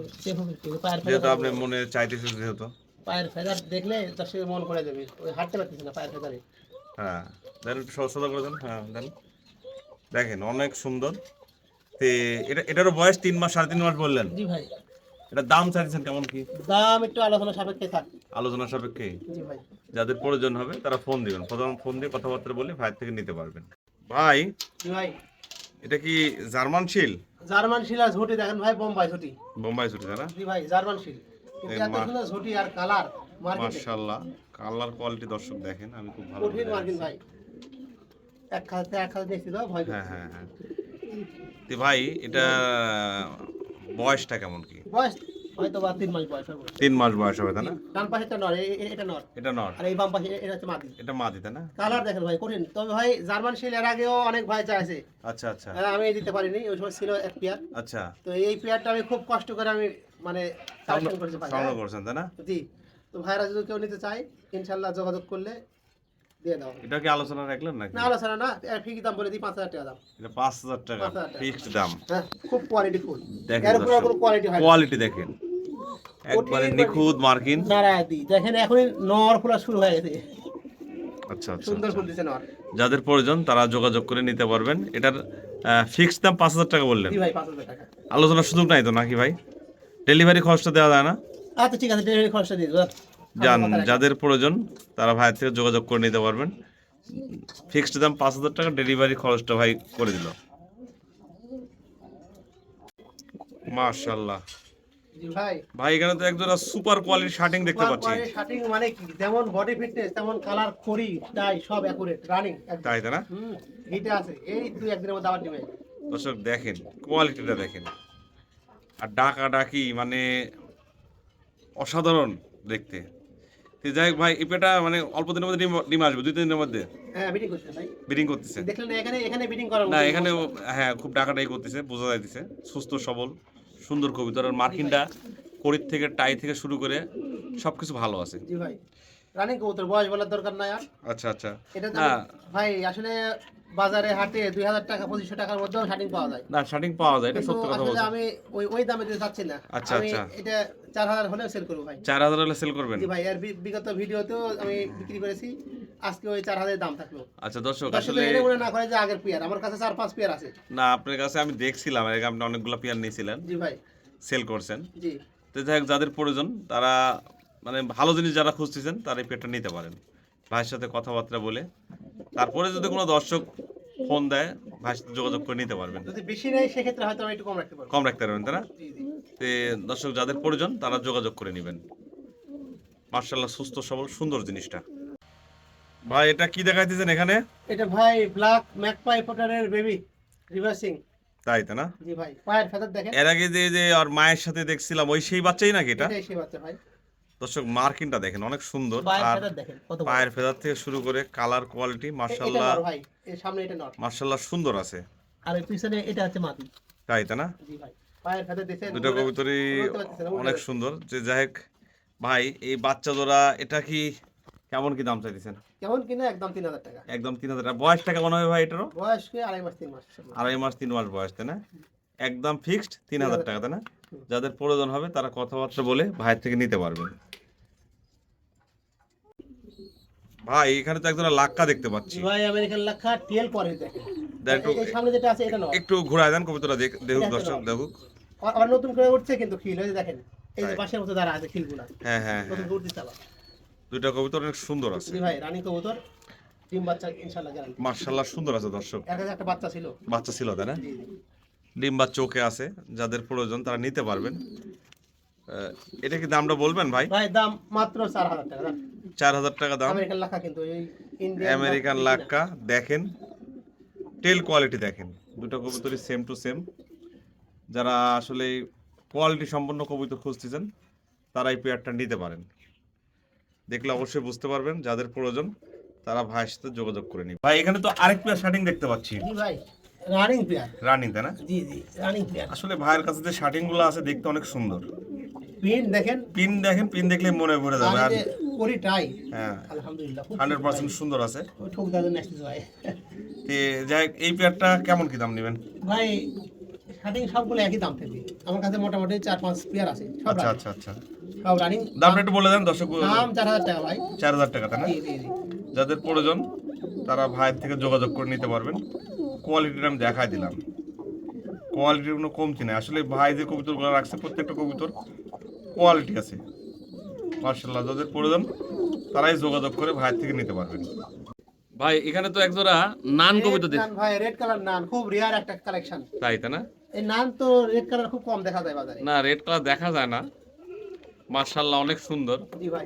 পায়ের যেহেতু ফেদার, আপনি মনে চাইতেছেন যেহেতু, পায়ের ফেদার দেখলে দর্শকের মন করে যাবে, ওই হাঁটতে পারতেছে না পায়ের ফেদারে। হ্যাঁ দেন, একটু সহজতা করে দেন। হ্যাঁ দেন, দেখেন অনেক সুন্দর। তে এটারও বয়স 3 মাস 3.5 মাস বললেন? জি ভাই, এটার দাম চাইছেন কেমন কি? দাম একটু আলোচনা সাপেক্ষে থাক। আলোচনার সাপেক্ষে। জি ভাই, যাদের প্রয়োজন হবে তারা ফোন দিবেন, প্রথম ফোন দিয়ে কথাবার্তা বলে ভাইয়ের থেকে নিতে পারবেন। ভাই জি ভাই, এটা কি জার্মান শিল? জার্মান শিল আর ঝুটি দেখেন ভাই, বোম্বাই ঝুটি। বোম্বাই ছুটি তাই না? জি ভাই, জার্মান শিল। কিন্তু এত সুন্দর ঝুটি আর কালার মার্কেটে মাশাআল্লাহ, কালার কোয়ালিটি দর্শক দেখেন, আমি খুব ভালো কঠিন মার্কেট ভাই। এক খাতে দেখছি তো ভয় হ্যাঁ হ্যাঁ হ্যাঁ। তো ভাই এটা বয়সটা কেমন কি? বয়স হয়তো বা 3 মাস বয়স হবে। 3 মাস বয়স হবে তাই না? ডান পাশেটা নর, এটা নর, এটা নর, আর এই বাম পাশে এটা হচ্ছে মাদি। এটা মাদি তাই না? কালার দেখেন ভাই কঠিন। তবে ভাই জার্মান শিল এর আগেও অনেক ভাই চাইছে, আচ্ছা আচ্ছা আমি দিতে পারিনি, ওই সময় ছিল এক পেয়ার। আচ্ছা, তো এই পেয়ারটা আমি খুব কষ্ট করে আমি মানে কালেকশন করেছি ভাই। সংগ্রহ করছেন তাই না? জি, তো ভাইরা যদি কেউ নিতে চায় ইনশাআল্লাহ যোগাযোগ করলে দিয়ে দাও। এটা কি আলোচনা রাখলেন নাকি? না আলোচনা না, ফিক্স দাম বলে দিই 5000 টাকা দাম। এটা 5000 টাকা 5000 টাকা ফিক্সড দাম। হ্যাঁ, খুব কোয়ালিটি ফুল। দেখেন এর উপরে কোনো কোয়ালিটি হয় না। কোয়ালিটি দেখেন, একবারে নিখুঁত মার্কিন। নারাদি দেখেন এখনই নর ফুলা শুরু হয়ে গেছে, আচ্ছা আচ্ছা সুন্দর আচ্ছা। ফুল দিছে নর। যাদের প্রয়োজন তারা যোগাযোগ করে নিতে পারবেন। এটার ফিক্সড দাম 5000 টাকা বললেন। জি ভাই 5000 টাকা। আলোচনার সুযোগ নাই তো নাকি ভাই? ডেলিভারি খরচটা দেওয়া যায় না? আচ্ছা ঠিক আছে, ডেলিভারি খরচটা দিয়ে দেব। যান, যাদের প্রয়োজন তারা ভাইয়ের থেকে যোগাযোগ করে নিতে পারবেন। ফিক্সড দাম 5000 টাকা, ডেলিভারি খরচটা ভাই করে দিল। মাশাআল্লাহ জি ভাই, ভাই, এখানে তো একজোড়া সুপার কোয়ালিটি শার্টিং দেখতে পাচ্ছি। শার্টিং মানে কি, যেমন বডি ফিটনেস তেমন কালার খড়ি টাই সব একুরেট রানিং একদম। তাই না? হিটে আছে, এই 2-1 দিনের মধ্যে আবার দিবে। দর্শক দেখেন কোয়ালিটিটা দেখেন, আর ডাকা ডাকি মানে অসাধারণ দেখতে। তো যাই হোক ভাই, ইপেটা মানে অল্প দিনের মধ্যে ডিম আসবে, 2-3 দিনের মধ্যে হ্যাঁ বিডিং করছে ভাই, ব্রিডিং করতেছে। দেখলেন না এখানে বিডিং করার না মতো এখানে অবস্থা। হ্যাঁ খুব ডাকাটাই করতেছে, বোঝা যাইতেছে সুস্থ সবল সুন্দর কবুতর। আর মার্কিনটা কড়ির থেকে টাই থেকে শুরু করে সবকিছু ভালো আছে। জি ভাই, রানিং কবুতর, বয়স বলার দরকার নাই আর। আচ্ছা আচ্ছা। এটা তো না ভাই আসলে বাজারে হাটে 2000 টাকা 2500 টাকার মধ্যেও শার্টিং পাওয়া যায়। না, শার্টিং পাওয়া যায়, এটা কিন্তু সত্য কথা আসলে বলছেন। আমি ওই দামে দিতে চাচ্ছি না। আচ্ছা, আমি আচ্ছা। এটা 4000 হলেও সেল করব ভাই। 4000 হলে সেল করবেন? জি ভাই, এর বিগত ভিডিওতেও আমি বিক্রি করেছি, আজকে ওই 4000 দাম থাকলো। আচ্ছা দর্শক, দর্শক আসলে এটা মনে না করে যে আগের পেয়ার, আমার কাছে 4-5 পেয়ার আছে। না, আপনার কাছে আমি দেখছিলাম এর আগে আপনি অনেকগুলো পেয়ার নিয়েছিলেন, জি ভাই, সেল করছেন। জি তো যাই হোক, যাদের প্রয়োজন তারা মানে ভালো জিনিস যারা খুঁজতেছেন তারা এই পেয়ারটা নিতে পারেন ভাইয়ের সাথে কথাবার্তা বলে। তারপরে যদি কোনো দর্শক ফোন দেয় ভাইয়ের সাথে যোগাযোগ করে নিতে পারবেন, যদি বেশি নেই সেক্ষেত্রে হয়তো আমি একটু কম রাখতে পারবো। কম রাখতে পারবেন তাই না? জি জি তো দর্শক যাদের প্রয়োজন তারা যোগাযোগ করে নেবেন। মার্শাল্লাহ, সুস্থ সবল সুন্দর জিনিসটা। ভাই এটা কি দেখাইতেছেন এখানে? এটা ভাই ব্ল্যাক ম্যাকপাই পটারের বেবি রিভার্সিং। তাই না? জি ভাই, পায়ের ফেদার দেখেন, এর আগে যে আর মায়ের সাথে দেখছিলাম ওই সেই বাচ্চাই নাকি এটা? এটাই সেই বাচ্চা ভাই। দর্শক মার্কিনটা দেখেন অনেক সুন্দর, পায়ের আর ফেদার দেখেন কত বড়। পায়ের ফেদার থেকে শুরু করে কালার কোয়ালিটি এটা মার্শাল্লাহ নর ভাই, এর সামনে এটা নর, মার্শাল্লাহ সুন্দর আছে। আর এর পিছনে এটা হচ্ছে মাদি। তাই না? জি ভাই, পায়ের ফেদার দেখেন, দুটো কবুতরই অনেক সুন্দর। যে যাই হোক ভাই, এই বাচ্চা জোড়া এটা কি কেমন কি দাম চাইতেছেন? কেমন কিনা একদম 3000 টাকা। একদম 3000 টাকা। বয়সটা কেমন হবে ভাই এটারও? বয়স কি 2.5 মাস 3 মাস। 2.5 মাস 3 মাস বয়স তাই না? একদম ফিক্সড 3000 টাকা তাই না? যাদের প্রয়োজন হবে তারা কথাবার্তা বলে ভাইয়ের থেকে নিতে পারবেন। ভাই এখানে তো একজোড়া লাক্কা দেখতে পাচ্ছি। জি ভাই, আমেরিকান লাক্ষা টেল পরে দেখেন, একটু এই সামনে যেটা আছে এটা নর। একটু ঘুরায় দেন কবুতরটা, দেখুক এটা দর্শক নর। দেখুক। আর নতুন করে উঠছে কিন্তু খিল, ওই যে দেখেন এই যে তাই। বাঁশের মতো দাঁড়া আছে খিলগুলা, হ্যাঁ হ্যাঁ নতুন হ্যাঁ, উঠতে চালা। দুইটা কবুতর অনেক সুন্দর আছে। জি ভাই, রানী কবুতর, ডিম বাচ্চা ইনশাআল্লাহ গ্যারান্টি। মার্শাল্লাহ সুন্দর আছে দর্শক। এর কাছে একটা বাচ্চা ছিল। বাচ্চা ছিল তাই না? জি জি ডিম বা চোখে আছে, যাদের প্রয়োজন তারা নিতে পারবেন। এটা কি দামটা বলবেন ভাই? ভাই, দাম মাত্র 4000 টাকা। 4000 টাকা দাম। আমেরিকান লাক্ষা কিন্তু এই ইন্ডিয়ান আমেরিকান লাক্কা দেখেন, টেল কোয়ালিটি দেখেন, দুটো কবুতরই সেম টু সেম। যারা আসলে কোয়ালিটি সম্পন্ন কবুতর খুঁজতেছেন তারা এই পেয়ারটা নিতে পারেন। দেখলে অবশ্যই বুঝতে পারবেন, যাদের প্রয়োজন তারা ভাইয়ের সাথে যোগাযোগ করে নিন। ভাই এখানে তো আরেক পেয়ার শার্টিং দেখতে পাচ্ছি, জি ভাই, রানিং পেয়ার। রানিং তাই না? জি জি, রানিং পেয়ার। আসলে ভাইয়ের কাছে যে শার্টিং গুলো আছে দেখতে অনেক সুন্দর। পিন দেখেন, পিন দেখেন, পিন দেখলে মনে পড়ে যাবে। আর আর এই যে করি টাই, হ্যাঁ আলহামদুলিল্লাহ 100% সুন্দর আছে। ওই ঠোক দাদা নেক্সট ভাই। তে যাই হোক, এই পেয়ারটা কেমন কি দাম নেবেন? ভাই শার্টিং সবগুলো একই দাম থাকবে আমার কাছে, মোটামুটি 4-5 পেয়ার আছে, সব আচ্ছা রানিং। আচ্ছা আচ্ছা। সব রানিং। দামটা একটু বলে দেন দর্শক। দাম 4000 টাকা ভাই। 4000 টাকা তাই না? জি জি জি। যাদের প্রয়োজন তারা ভাইয়ের থেকে যোগাযোগ করে নিতে পারবেন। কোয়ালিটিটা আমি দেখাই দিলাম, কোয়ালিটির কোনো কমতি নেই। আসলে ভাই যে কবুতরগুলো রাখছে প্রত্যেকটা কবুতর কোয়ালিটি আছে মার্শাল্লাহ। যাদের প্রয়োজন তারাই যোগাযোগ করে ভাইয়ের থেকে নিতে পারবেন। ভাই এখানে তো একজোড়া নান কবুতর নান ভাই, রেড কালার নান, খুব রিয়ার একটা কালেকশন। তাই না? এই নান তো রেড কালার খুব কম দেখা যায় বাজারে। না, রেড কালার দেখা যায় না। মাশাআল্লাহ অনেক সুন্দর। জি ভাই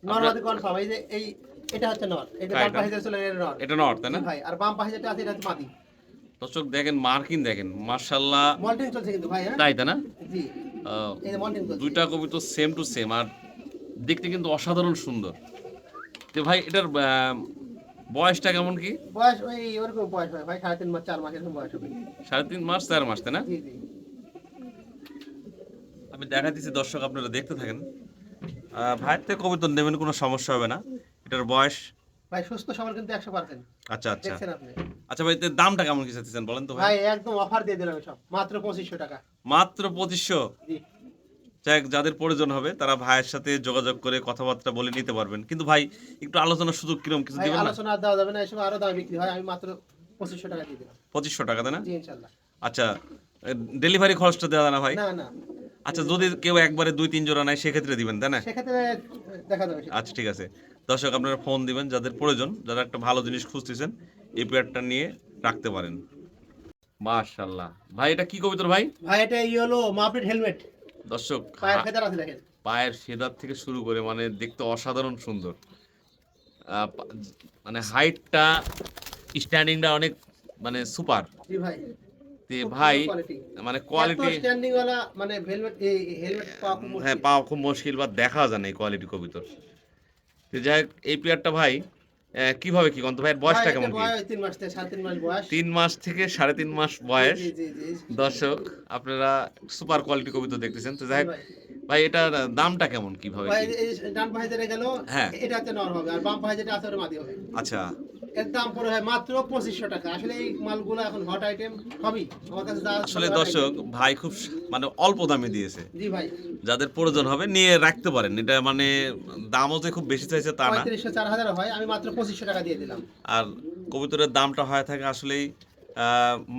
নরমাদি কনফার্ম। এই যে এটা হচ্ছে নর, এই যে হ্যাঁ, ডান পাশে চলে এর নর। এটা নর তাই না? জি ভাই, আর বাম পাশে যেটা আছে এটা হচ্ছে মাদি। দর্শক দেখেন মার্কিং দেখেন মাশাআল্লাহ, মল্টিং চলছে কিন্তু ভাই, হ্যাঁ তাই না? জি, এই যে মল্টিং চলছে। দুইটা কবুতর সেম টু সেম আর দেখতে কিন্তু অসাধারণ সুন্দর। তো ভাই এটার বয়সটা কেমন কি? বয়স ওই ওরকম বয়স হয় ভাই, 3.5 মাস 4 মাস এরকম বয়স হবে। 3.5 মাস 4 মাস তাই না? জি জি আমি দেখা দিচ্ছি দর্শক, আপনারা দেখতে থাকেন। ভাইয়ের থেকে কবুতর নেবেন, কোনো সমস্যা হবে না। এটার বয়স ভাই সুস্থ সবল কিন্তু 100%। আচ্ছা আচ্ছা দেখছেন আপনি আচ্ছা ভাই, এর দামটা কেমন কি চাচ্ছেন বলেন তো ভাই? ভাই একদম অফার দিয়ে দিলাম সব, মাত্র 2500 টাকা। মাত্র 2500। জি যাক, যাদের প্রয়োজন হবে তারা ভাইয়ের সাথে যোগাযোগ করে কথাবার্তা বলে নিতে পারবেন। কিন্তু ভাই একটু আলোচনার সুযোগ কিরকম কিছু ভাই দিবেন না? আলোচনা আর দেওয়া যাবে না, এসব আরো দাম বিক্রি হয়, আমি মাত্র 2500 টাকা দিয়ে দিলাম। 2500 টাকা তাই না? জি ইনশাআল্লাহ। আচ্ছা, ডেলিভারি খরচটা দেওয়া যায় না ভাই? না না, আচ্ছা, যদি কেউ একবারে 2-3 জোড়া নেয় সেক্ষেত্রে দিবেন তাই না? সেক্ষেত্রে দেখা যাবে সেটা। আচ্ছা ঠিক আছে দর্শক, আপনারা ফোন দিবেন যাদের প্রয়োজন, যারা একটা ভালো জিনিস খুঁজতেছেন, এই পেয়ারটা নিয়ে রাখতে পারেন। মাশাআল্লাহ ভাই এটা কি কবুতর ভাই? ভাই এটা ইয়েলো মাপেট হেলমেট, দর্শক পায়ের ফেদার আছে দেখেন। পায়ের ফেদার থেকে শুরু করে মানে দেখতে অসাধারণ সুন্দর। মানে হাইটটা স্ট্যান্ডিংটা অনেক মানে সুপার। জি ভাই তে খুব ভাই সুন্দর কোয়ালিটি। মানে কোয়ালিটি কোয়ালিটি স্ট্যান্ডিং ওয়ালা মানে ভেলভেট এই হেলমেট পাওয়া খুব হ্যাঁ মুশকিল। পাওয়া খুব মুশকিল বা দেখা যায় না এই কোয়ালিটি কবুতর। তো যাই হোক, এই পেয়ারটা ভাই কিভাবে কি কন্ত ভাইয়ের বয়সটা ভাই কেমন এটা কি? বয়স 3 মাস থেকে 3.5 মাস বয়স। 3 মাস থেকে 3.5 মাস বয়স। জি জি জি দর্শক আপনারা সুপার কোয়ালিটি কবুতর দেখতেছেন। তো যাই হোক, ভাই। ভাই এটার দামটা কেমন কিভাবে ভাই কি? এই ডান পাশে যেটা গেল হ্যাঁ। এটাতে নর হবে, আর বাম পাশে যেটা আছে ওটা মাদি হবে। আচ্ছা এর দাম পড়ে হয় মাত্র 2500 টাকা। আসলে এই মালগুলো এখন হট আইটেম সবই আমার কাছে যা আছে আসলে সবই hot দর্শক item। ভাই খুব মানে অল্প দামে দিয়েছে। জি ভাই যাদের প্রয়োজন হবে নিয়ে রাখতে পারেন। এটা মানে দামও যে খুব বেশি চাইছে তা না। 3500 4000 হয়, আমি মাত্র 2500 টাকা দিয়ে দিলাম। আর কবুতরের দামটা হয়ে থাকে আসলেই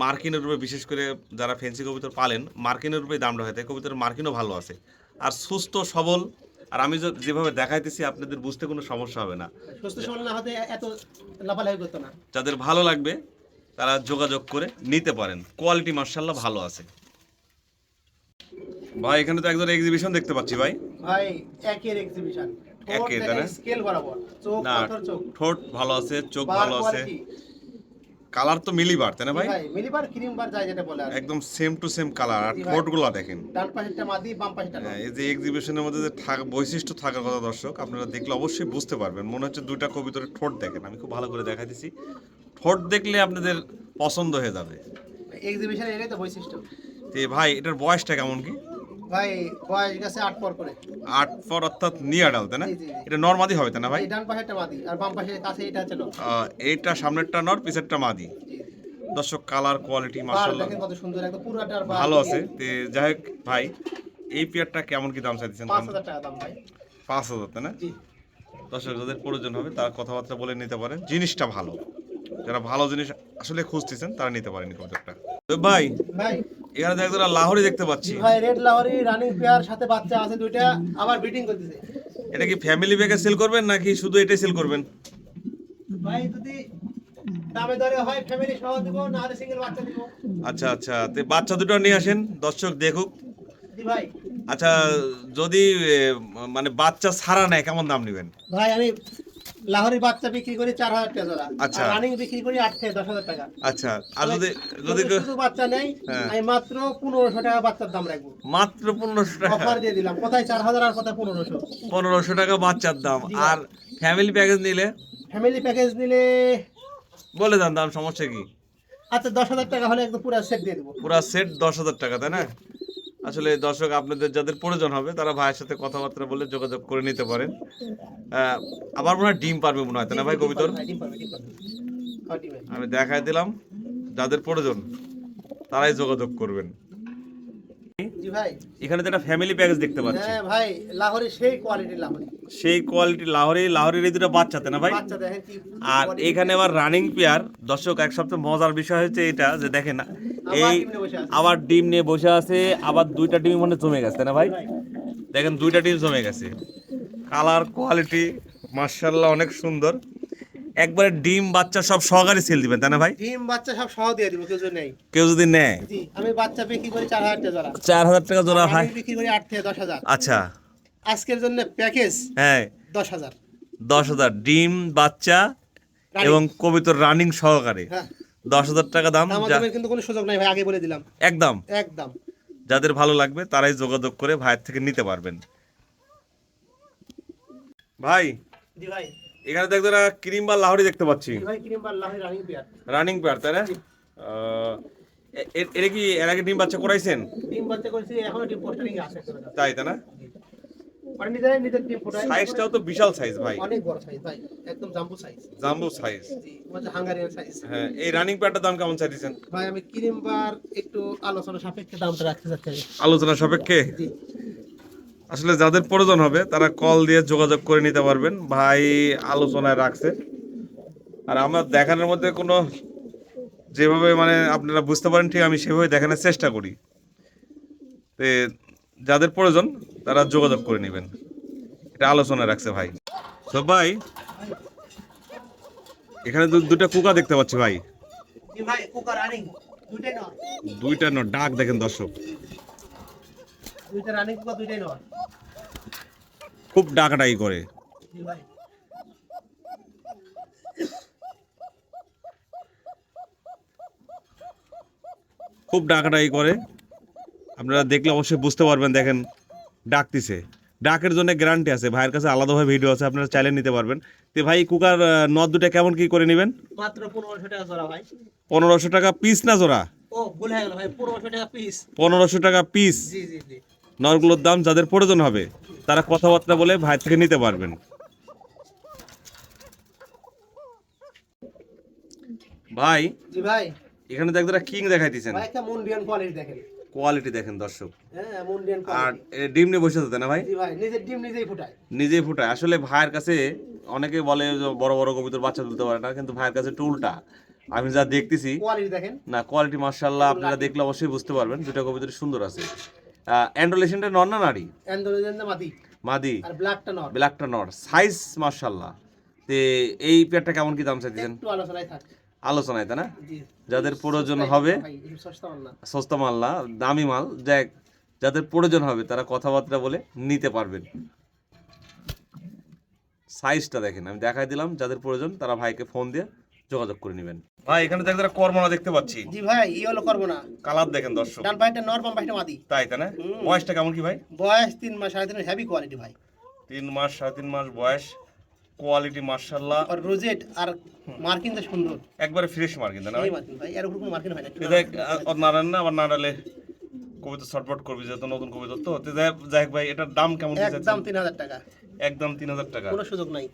মার্কিনের উপরে, বিশেষ করে যারা ফ্যান্সি কবুতর পালেন মার্কিনের উপরে দামটা হয়ে থাকে। কবুতরের মার্কিনও ভালো আছে আর সুস্থ সবল। আর আমি যেভাবে দেখাইতেছি আপনাদের বুঝতে কোনো সমস্যা হবে না। সুস্থ সবল না হতে এত লাফালাফি করতো না। যাদের ভালো লাগবে তারা যোগাযোগ করে নিতে পারেন। কোয়ালিটি মার্শাল্লাহ ভালো আছে। ভাই এখানে তো একজন এক্সিবিশন দেখতে পাচ্ছি ভাই। ভাই একের এক্সিবিশন, একে, তাই না? স্কেল বরাবর, চোখ না, পাথর চোখ, ঠোঁট ভালো আছে, চোখ বার ভালো আছে, কোয়ালিটি। কালার তো মিলিবার তাই না ভাই? ভাই মিলিবার ক্রিম বার যায় যেটা বলে আর কি। একদম সেম টু সেম কালার। আর জি ভাই। ঠোঁটগুলো দেখেন। ডান পাশেরটা মাদি, বাম পাশেরটা নর। এই যে এক্সিবিশনের মধ্যে যে বৈশিষ্ট্য থাকার কথা দর্শক, আপনারা দেখলে অবশ্যই বুঝতে পারবেন। মনে হচ্ছে দুইটা কবুতরের ঠোঁট দেখেন। আমি খুব ভালো করে দেখাই দিচ্ছি, ঠোঁট দেখলে আপনাদের পছন্দ হয়ে যাবে। এক্সিবিশনের এটাই তো বৈশিষ্ট্য। তো ভাই এটার বয়সটা কেমন কি? ভাই বয়স গেছে 8 পর করে। 8 পর অর্থাৎ নিয়ে ডাল তাই না? জি, জি, জি। এটা নরমাদি হবে তাই না ভাই? এই ডান পাশেরটা মাদি, আর বাম পাশের কাছে এটা হচ্ছে নর। এইটা সামনেরটা নর, পিছেরটা মাদি। জি, জি। দর্শক কালার কোয়ালিটি বার মাশাআল্লাহ দেখেন কত সুন্দর, একদম পুরোটার বার ভালো আছে। তো যাই হোক ভাই, এই পেয়ারটা কেমন কি দাম চাইছেন? 5000 টাকা দাম ভাই। 5000 তাই না? জি দর্শক যাদের প্রয়োজন হবে তারা কথাবার্তা বলে নিতে পারেন। জিনিসটা ভালো, যারা ভালো জিনিস আসলে খুঁজতেছেন তারা নিতে পারেন কবুতরটা। তো ভাই ভাই এখানে তো একজোড়া লাহোরি দেখতে পাচ্ছি। ভাই রেড লাহোরি রানিং পেয়ার, সাথে বাচ্চা আছে দুইটা, আবার ব্রিডিং করতেছে। এটা কি ফ্যামিলি ব্যাগে সেল করবেন নাকি শুধু এটাই সেল করবেন? ভাই যদি দামে দরে হয় ফ্যামিলি সহ দিব, না হলে সিঙ্গেল বাচ্চা দিব। আচ্ছা আচ্ছা, তো বাচ্চা দুটো নিয়ে আসেন দর্শক দেখুক। জি ভাই। আচ্ছা, যদি মানে বাচ্চা ছাড়া নেয় কেমন দাম নেবেন? ভাই আমি লাহোরি বাচ্চা বিক্রি করি 4000 টাকা জোড়া, আচ্ছা। আর রানিং বিক্রি করি 8 থেকে 10000 টাকা। আচ্ছা, আর যদি যদি কেউ- শুধু বাচ্চা নেই, হ্যাঁ। আমি মাত্র 1500 টাকা বাচ্চার দাম রাখবো। মাত্র 1500 টাকা? অফার দিয়ে দিলাম, কোথায় 4000 আর কোথায় 1500। 1500 টাকা বাচ্চার দাম। জি। আর ফ্যামিলি প্যাকেজ নিলে ফ্যামিলি প্যাকেজ নিলে বলে দেন দাম, সমস্যা কি? আচ্ছা 10000 টাকা হলে একদম পুরো সেট দিয়ে দেবো। পুরা সেট 10,000 টাকা তাই না? আসলে দর্শক আপনাদের যাদের প্রয়োজন হবে তারা ভাইয়ের সাথে কথাবার্তা বলে যোগাযোগ করে নিতে পারেন। আবার মনে হয় ডিম পারবে মনে হয় তাই না ভাই কবিতর? ডিম পাবে, ডিম পাবে। হ্যাঁ, ডিমের। আমি দেখাই দিলাম, যাদের প্রয়োজন তারাই যোগাযোগ করবেন। জি ভাই। এখানে তো একটা ফ্যামিলি প্যাকেজ দেখতে পাচ্ছি। হ্যাঁ ভাই লাহোরি সেই কোয়ালিটির লাহোরি। সেই কোয়ালিটি লাহোরির এই দুটো বাচ্চা তাই না ভাই? বাচ্চা দেখেন কি আর quality। এখানে আবার রানিং পেয়ার। দর্শক এক সপ্তাহ মজার বিষয় হচ্ছে এটা যে দেখেন না, আবার এই ডিম নিয়ে বসে আছে। আবার ডিম নিয়ে বসে আছে, আবার দুইটা ডিম মনে হয় জমে গেছে তাই না ভাই? দেখেন দুইটা ডিম জমে গেছে। কালার কোয়ালিটি মাশাআল্লাহ অনেক সুন্দর। একবারে ডিম বাচ্চা সব সহকারে সেল দিবেন তাই না ভাই? ডিম বাচ্চা সব সহ দিয়ে দিব, কেউ যদি নেই। কেউ যদি নেয় জি আমি বাচ্চা বিক্রি করি 4000 টাকা জোড়া, 4000 টাকা জোড়া হয়। আমি বিক্রি করি 8 থেকে 10000। আচ্ছা, আজকের জন্য প্যাকেজ হ্যাঁ 10,000। 10,000 ডিম বাচ্চা এবং কবিতর রানিং সহকারে হ্যাঁ 10,000 টাকা দাম। দামের কিন্তু কোনো সুযোগ নাই ভাই, আগে বলে দিলাম একদম একদম। যাদের ভালো লাগবে তারাই যোগাযোগ করে ভাইয়ের থেকে নিতে পারবেন। ভাই জি ভাই, এখানে তো একজোড়া ক্রিম বা লাহোরি দেখতে পাচ্ছি, জি ভাই ক্রিম বা Lahori running pair. Running pair, তাই না? এটা কি এর আগে ডিম বাচ্চা করাইছেন? ডিম বাচ্চা করেছি, এখনো ডিম পোস্টারিং আছে। তাই না? মানে নিজের ডিম ফোটায়। সাইজটাও তো বিশাল সাইজ ভাই, অনেক বড় সাইজ ভাই, একদম জাম্বো সাইজ। Jumbo size. জি, মানে হাঙ্গারিয়ান সাইজ। হ্যাঁ, এই রানিং পেয়ারটার দাম কেমন চাইছেন? ভাই আমি ক্রিম বার একটু আলোচনা সাপেক্ষে দামটা রাখতে চাচ্ছি। আলোচনা সাপেক্ষে। জি আসলে যাদের প্রয়োজন হবে তারা কল দিয়ে যোগাযোগ করে নিতে পারবেন, ভাই আলোচনায় রাখছে। আর আমার দেখানোর মধ্যে কোনো যেভাবে মানে আপনারা বুঝতে পারেন ঠিক আমি সেভাবে দেখানোর চেষ্টা করি। তো যাদের প্রয়োজন তারা যোগাযোগ করে নেবেন, এটা আলোচনায় রাখছে ভাই। তো ভাই এখানে দুটা কুকা দেখতে পাচ্ছি ভাই, জি ভাই কুকার রানিং দুইটাই নর। দুইটা ডাক দেখেন দর্শক, দুইটা রানিং কুকার, দুইটাই নর। খুব ডাকাডাকি করে। জি ভাই খুব ডাকাডাকি করে, আপনারা দেখলে অবশ্যই বুঝতে পারবেন। দেখেন ডাকতিছে, ডাকের জন্য গ্যারান্টি আছে, ভাইয়ের কাছে আলাদাভাবে ভিডিও আছে, আপনারা চাইলে নিতে পারবেন। তো ভাই কুকার নদ দুটা কেমন কি করে নেবেন? মাত্র 1500 টাকা জোড়া ভাই। 1500 টাকা পিস না জোড়া? ও ভুল হয়ে গেল ভাই, 1500 টাকা পিস। 1500 টাকা পিস জি জি জি। নরগুলোর দাম। যাদের প্রয়োজন হবে তারা কথাবার্তা বলে ভাই থেকে নিতে পারবেন। ভাই জি ভাই, এখানে তো একজোড়া কিং দেখাইতেছেন, ভাই একটা মুন্ডিয়ান কোয়ালিটি দেখেন। কোয়ালিটি দেখেন দর্শক। হ্যাঁ মুন্ডিয়ান আর কোয়ালিটি। ডিম নিয়ে বসে থাকে না ভাই? জি ভাই নিজের ডিম নিজেই ফুটায়। নিজেই ফুটায়। আসলে ভাইয়ের কাছে অনেকে বলে যে বড় বড় কবুতর বাচ্চা তুলতে পারে না, কিন্তু ভাইয়ের কাছে টুলটা আমি যা দেখতেছি কোয়ালিটি দেখেন না, কোয়ালিটি মাশাআল্লাহ আপনারা দেখলে অবশ্যই বুঝতে পারবেন দুটো কবুতর সুন্দর আছে। অ্যান্ড্রোলেশনটা নর না নারী? অ্যান্ডোলেজেন্ডা মাদি মাদি, আর ব্ল্যাকটা নর। ব্ল্যাকটা নর, সাইজ মাশাআল্লাহ। তে এই পেয়ারটা কেমন কি দাম চাইছেন? একটু আলোচনায় থাক। আলোচনায়, তাই না? জি যাদের প্রয়োজন হবে, ভাই এই সস্তা মাল না। সস্তা মাল না, দামি মাল, দেখ যাদের প্রয়োজন হবে তারা কথাবার্তা বলে নিতে পারবেন। সাইজটা দেখেন, আমি দেখাই দিলাম, যাদের প্রয়োজন তারা ভাইকে ফোন দিয়ে যোগাযোগ করে নেবেন। ভাই এখানে তো একটা কর্মনা দেখতে পাচ্ছি, জি ভাই ই হলো করব না। কালার দেখেন দর্শক, ডান পাইটা নর, বাম পাইটা মাদি। তাই না? বয়সটা কেমন কি ভাই? বয়স 3 মাস, 3.5 হেভি কোয়ালিটি ভাই। 3 মাস 3.5 মাস বয়স, কোয়ালিটি মাশাআল্লাহ, আর রোজেট আর মার্কিং তো সুন্দর, একবারে ফ্রেশ মার কিন্তু না ভাই? এই মার্কিং ভাই, এর উপর কোনো মার্কিং হয় না। দেখ আর নারায়ণ না, আবার নাড়ালে কবিতা শর্টপট করবি, যেহেতু নতুন কবিতা তো। যাই হোক ভাই, এটার দাম কেমন কি একদম 3000 টাকা, একদম 3000 টাকা, কোনো সুযোগ নাই।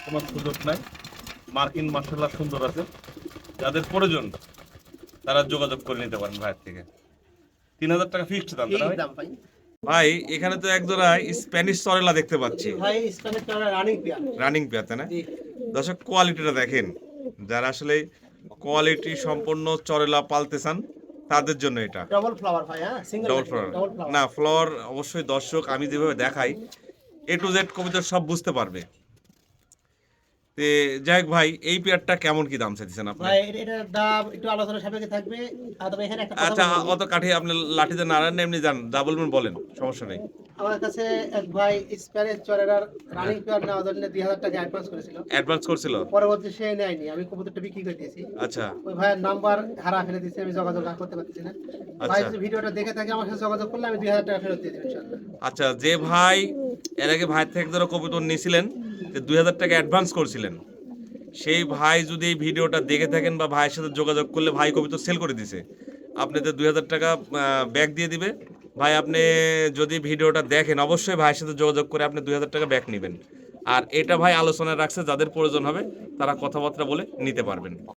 তোমার সুযোগ নাই। মার্কিন মাশাআল্লাহ সুন্দর আছে, যাদের প্রয়োজন তারা যোগাযোগ করে নিতে পারেন ভাইয়ের থেকে। 3000 টাকা ফিক্সড দাম, তাই না এই ভাই? দাম ভাই। ভাই এখানে তো এক জোড়া স্প্যানিশ সরেলা দেখতে পাচ্ছি, ভাই স্প্যানিশ টাকা রানিং পেয়ার। রানিং পেয়ার, তাই না? জি দর্শক কোয়ালিটিটা দেখেন, যারা আসলে কোয়ালিটি সম্পন্ন চরেলা পালতে চান তাদের জন্য এটা। ডাবল ফ্লাওয়ার ভাই, হ্যাঁ single double floor double flower. না, ফ্লোর অবশ্যই দর্শক আমি যেভাবে দেখাই A to Z কবিতা সব বুঝতে পারবে। তে যাই হোক ভাই, এই পেয়ারটা কেমন কি দাম চাইছেন আপনি? ভাই এটার দাম একটু আলোচনা সাপেক্ষে থাকবে। আর তবে এখানে একটা কথা আচ্ছা, বলবো। অত কাঠি আপনি লাঠিতে নাড়ান, এমনি যান যা বলবেন বলেন, সমস্যা নেই। আমার কাছে এক ভাই স্প্যানিশ চরেরার রানিং পেয়ার নেওয়ার জন্য 2000 টাকা অ্যাডভান্স করেছিল। অ্যাডভান্স করছিল? পরবর্তী সে নেয়নি, আমি কবুতরটা বিক্রি করে দিয়েছি। আচ্ছা ওই ভাইয়ের নাম্বার হারা ফেলে দিয়েছি, আমি যোগাযোগ আর করতে পারতেছি না। ভাই যদি ভিডিওটা দেখে থাকে আমার সাথে যোগাযোগ করলে আমি 2000 টাকা ফেরত দিয়ে দেব ইনশাআল্লাহ। আচ্ছা, যে ভাই এর আগে ভাই থেকে ধরো কবুতর নিয়েছিলেন, যে 2000 টাকা অ্যাডভান্স করছিলেন, সেই ভাই যদি এই ভিডিওটা দেখে থাকেন বা ভাইয়ের সাথে যোগাযোগ করলে ভাই কবিতর সেল করে দিছে, আপনাদের 2000 টাকা ব্যাক দিয়ে দিবে। ভাই আপনি যদি ভিডিওটা দেখেন অবশ্যই ভাইয়ের সাথে যোগাযোগ করে আপনি 2000 টাকা ব্যাক নেবেন। আর এটা ভাই আলোচনায় রাখছে, যাদের প্রয়োজন হবে তারা কথাবার্তা বলে নিতে পারবেন।